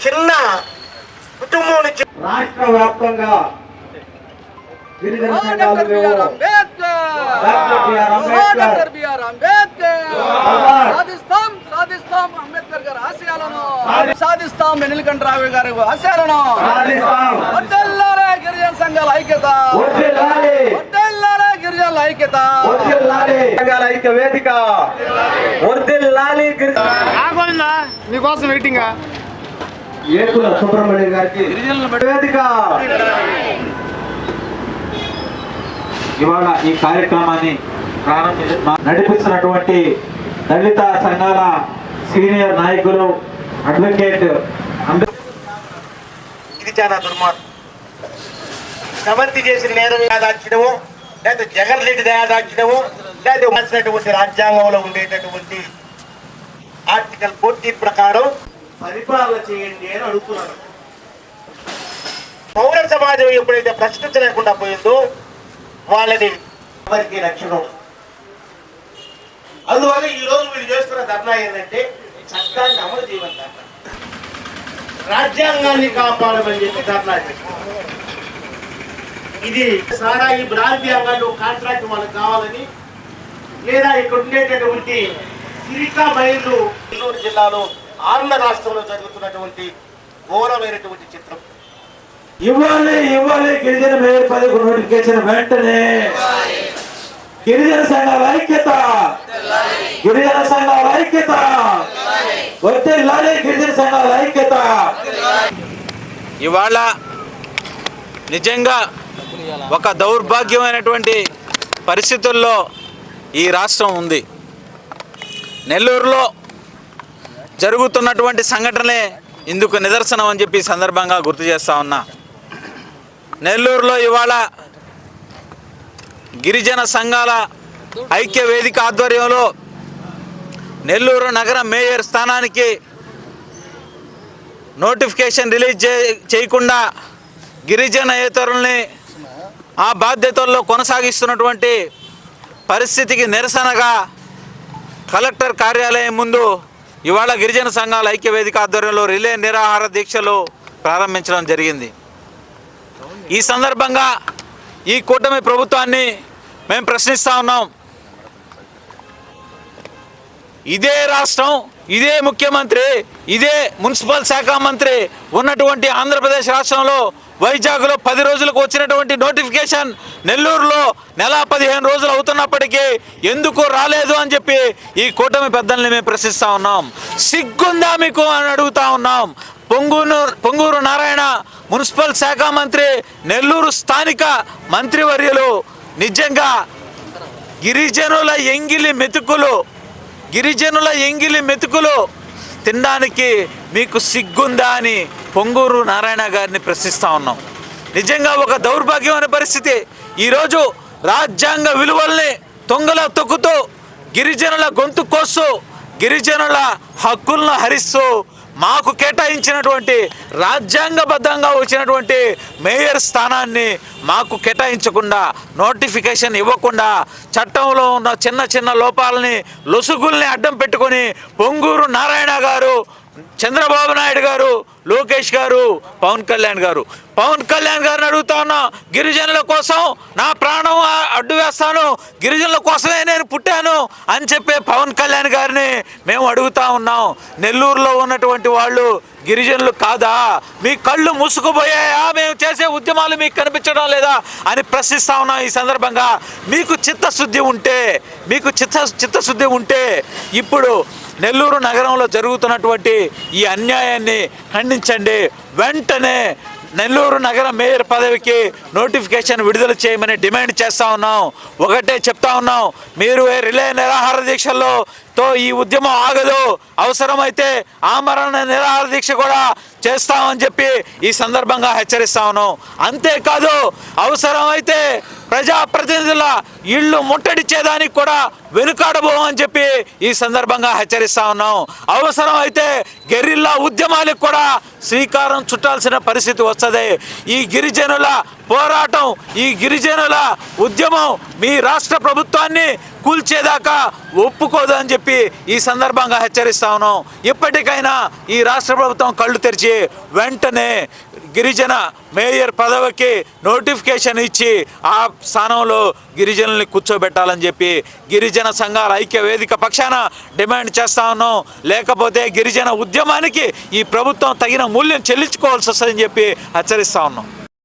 చిన్న కుటుంబం నుంచి రాష్ట్ర వ్యాప్తంగా సాధిస్తాం నీలకంఠరావు గారి ఆశయాలను గిరిజన సంఘాల ఐక్యత గిరిజనుల ఐక్యత ఐక్య వేదిక మీకోసం వెయిటింగ్ ఏకుల సుబ్రహ్మణ్యం గారికి వేదిక. ఇవాళ ఈ కార్యక్రమాన్ని నడిపిస్తున్నటువంటి దళిత సంఘాల సీనియర్ నాయకులు అడ్వకేట్ ఇది చాలా దుర్మార్గం. సమర్థి చేసిన నేరం యాదార్చడము, లేదా జగన్ రెడ్డి దయాదార్చడము, లేదా వచ్చినటువంటి రాజ్యాంగంలో ఉండేటటువంటి ఆర్టికల్ 14 ప్రకారం పరిపాలన చేయండి అని అడుగుతున్నాను. పౌర సమాజం ఎప్పుడైతే ప్రశ్నించలేకుండా పోయిందో వాళ్ళని ఎవరికి రక్షణ. అందువల్ల ఈ రోజు వీళ్ళు చేస్తున్న ధర్నా ఏంటంటే చట్టాన్ని అమలు చేయమని ధర్నా, రాజ్యాంగాన్ని కాపాడమని చెప్పి ధర్నా. ఇది సారా ఈ బ్రాంతియాంగాన్ని ఒక కాంట్రాక్ట్ వాళ్ళకి కావాలని, లేదా ఇక్కడ ఉండేటటువంటి సిరికా మైళ్ళు నెల్లూరు జిల్లాలో ఆంధ్ర రాష్ట్రంలో జరుగుతున్నటువంటి ఘోరమైనటువంటి చిత్రం. ఇవ్వాలి గిరిజన మేయర్ పదవికి నోటిఫికేషన్ వెంటనే. గిరిజన సంఘాల ఐక్యత, గిరిజన సంఘాల ఐక్యత, వర్ధిల్లాలి గిరిజన సంఘాల ఐక్యత. ఇవాళ నిజంగా ఒక దౌర్భాగ్యమైనటువంటి పరిస్థితుల్లో ఈ రాష్ట్రం ఉంది. నెల్లూరులో జరుగుతున్నటువంటి సంఘటనలే ఇందుకు నిదర్శనం అని చెప్పి సందర్భంగా గుర్తు చేస్తా ఉన్నా. నెల్లూరులో ఇవాళ గిరిజన సంఘాల ఐక్య వేదిక ఆధ్వర్యంలో నెల్లూరు నగర మేయర్ స్థానానికి నోటిఫికేషన్ రిలీజ్ చేయకుండా గిరిజనేతరుల్ని ఆ బాధ్యతల్లో కొనసాగిస్తున్నటువంటి పరిస్థితికి నిరసనగా కలెక్టర్ కార్యాలయం ముందు ఇవాళ గిరిజన సంఘాల ఐక్య వేదిక ఆధ్వర్యంలో రిలే నిరాహార దీక్షలు ప్రారంభించడం జరిగింది. ఈ సందర్భంగా ఈ కూటమి ప్రభుత్వాన్ని మేము ప్రశ్నిస్తూ ఉన్నాం. ఇదే రాష్ట్రం, ఇదే ముఖ్యమంత్రి, ఇదే మున్సిపల్ శాఖ మంత్రి ఉన్నటువంటి ఆంధ్రప్రదేశ్ రాష్ట్రంలో వైజాగ్లో 10 రోజులకు వచ్చినటువంటి నోటిఫికేషన్ నెల్లూరులో నెల 15 రోజులు అవుతున్నప్పటికీ ఎందుకు రాలేదు అని చెప్పి ఈ కూటమి పెద్దల్ని మేము ప్రశ్నిస్తూ ఉన్నాం. సిగ్గుందా మీకు అని అడుగుతా ఉన్నాం. పొంగూరు నారాయణ మున్సిపల్ శాఖ మంత్రి, నెల్లూరు స్థానిక మంత్రివర్యులు నిజంగా గిరిజనుల ఎంగిలి మెతుకులు తినడానికి మీకు సిగ్గుందా అని పొంగూరు నారాయణ గారిని ప్రశ్నిస్తూ ఉన్నాం. నిజంగా ఒక దౌర్భాగ్యమైన పరిస్థితి. ఈరోజు రాజ్యాంగ విలువల్ని తొంగలో తొక్కుతూ గిరిజనుల గొంతు కోస్తూ గిరిజనుల హక్కులను హరిస్తూ మాకు కేటాయించినటువంటి రాజ్యాంగబద్ధంగా వచ్చినటువంటి మేయర్ స్థానాన్ని మాకు కేటాయించకుండా, నోటిఫికేషన్ ఇవ్వకుండా, చట్టంలో ఉన్న చిన్న లోపాలని లొసుగుల్ని అడ్డం పెట్టుకొని పొంగూరు నారాయణ గారు, చంద్రబాబు నాయుడు గారు, లోకేష్ గారు, పవన్ కళ్యాణ్ గారిని అడుగుతా ఉన్నా. గిరిజనుల కోసం నా ప్రాణం అడ్డు వేస్తాను, గిరిజనుల కోసమే నేను పుట్టాను అని చెప్పే పవన్ కళ్యాణ్ గారిని మేము అడుగుతా ఉన్నాం. నెల్లూరులో ఉన్నటువంటి వాళ్ళు గిరిజనులు కాదా? మీ కళ్ళు మూసుకుపోయాయా? మేము చేసే ఉద్యమాలు మీకు కనిపించడం లేదా అని ప్రశ్నిస్తా ఉన్నాం. ఈ సందర్భంగా మీకు చిత్తశుద్ధి ఉంటే ఇప్పుడు నెల్లూరు నగరంలో జరుగుతున్నటువంటి ఈ అన్యాయాన్ని ఖండించండి. వెంటనే నెల్లూరు నగర మేయర్ పదవికి నోటిఫికేషన్ విడుదల చేయమని డిమాండ్ చేస్తూ ఉన్నాం. ఒకటే చెప్తా ఉన్నాం, మీరు రిలే నిరాహార దీక్షలతో ఈ ఉద్యమం ఆగదు. అవసరమైతే ఆమరణ నిరాహార దీక్ష కూడా చేస్తామని చెప్పి ఈ సందర్భంగా హెచ్చరిస్తా ఉన్నాం. అంతేకాదు, అవసరమైతే ప్రజాప్రతినిధుల ఇళ్ళు ముట్టడిచ్చేదానికి కూడా వెనుకాడబోమని చెప్పి ఈ సందర్భంగా హెచ్చరిస్తా ఉన్నాం. అవసరం అయితే గెరిల్లా ఉద్యమాలకు కూడా శ్రీకారం చుట్టాల్సిన పరిస్థితి వస్తుంది. ఈ గిరిజనుల పోరాటం, ఈ గిరిజనుల ఉద్యమం మీ రాష్ట్ర ప్రభుత్వాన్ని కూల్చేదాకా ఒప్పుకోదు అని చెప్పి ఈ సందర్భంగా హెచ్చరిస్తా ఉన్నాం. ఇప్పటికైనా ఈ రాష్ట్ర ప్రభుత్వం కళ్ళు తెరిచి వెంటనే గిరిజన మేయర్ పదవికి నోటిఫికేషన్ ఇచ్చి ఆ స్థానంలో గిరిజనుల్ని కూర్చోబెట్టాలని చెప్పి గిరిజన సంఘాల ఐక్య వేదిక పక్షాన డిమాండ్ చేస్తా ఉన్నాం. లేకపోతే గిరిజన ఉద్యమానికి ఈ ప్రభుత్వం తగిన మూల్యం చెల్లించుకోవాల్సి వస్తుందని చెప్పి హెచ్చరిస్తా ఉన్నాం.